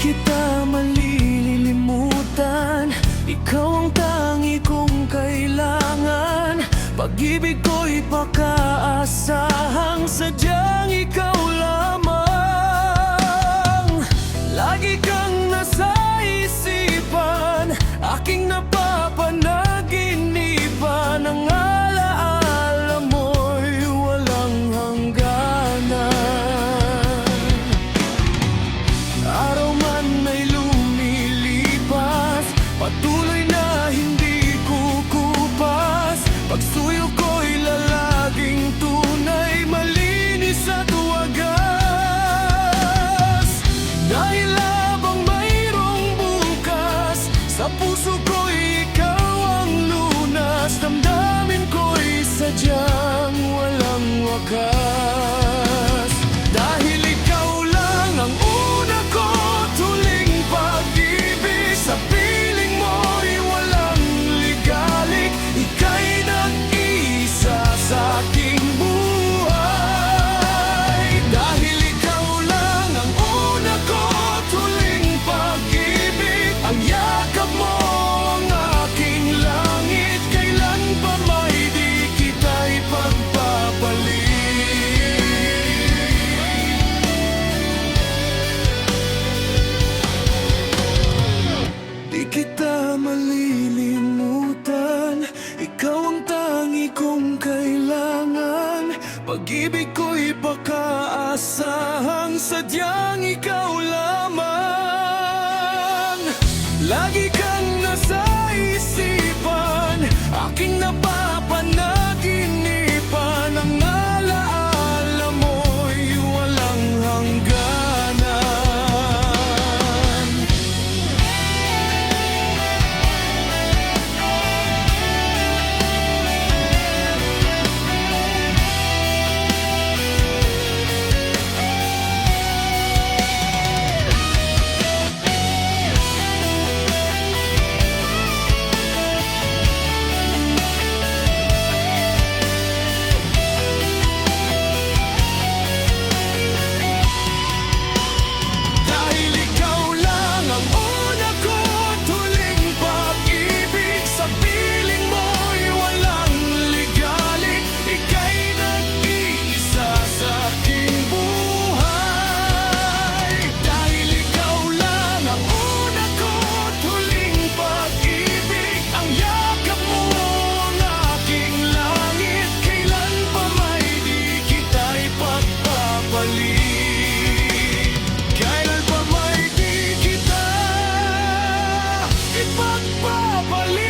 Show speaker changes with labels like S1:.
S1: kita malilimutan. Ikaw ang tangi kong kailangan. Pag-ibig ko'y pakaasahang sadyang ikaw lamang. Lagi kang nasa isipan, aking napapanaginipan. Ang alaala mo'y walang hangganan. Araw man ay lumilipas, patuloy na hindi kukupas. Pagsuyo ko'y lalaging tunay, malinis at wagas. Dahil habang mayroong bukas, sa puso ko'y ikaw ang lunas. Damdamin ko'y sadyang walang wakas. Dahil ikaw lang ang una ko, tuling pag-ibig. Sa piling mo'y walang ligalik, ika'y nag-isa sa aking buhay. Dahil ikaw lang ang una ko, tuling pag-ibig. Ang yakap mo ang aking langit, kailan pa may di kita'y pagpapalit. Di kita malilimutan, ikaw ang tangi kong kailangan. Pag-ibig ko'y pakaasahang sadyang ikaw lamang. Lagi kang nasa isipan, aking napapanaginipan. Ang alaala mo'y walang hangganan. Dahil ikaw lang ang una ko, tuling pag-ibig. Sa piling mo'y walang ligalik, ika'y nag-iisa sa aking buhay. Dahil ikaw lang ang una ko, tuling pag-ibig. Ang yakap mo ang aking langit, kailan pa may di kita'y pagpapalit. Kailan pa may di kita ipagpapalit.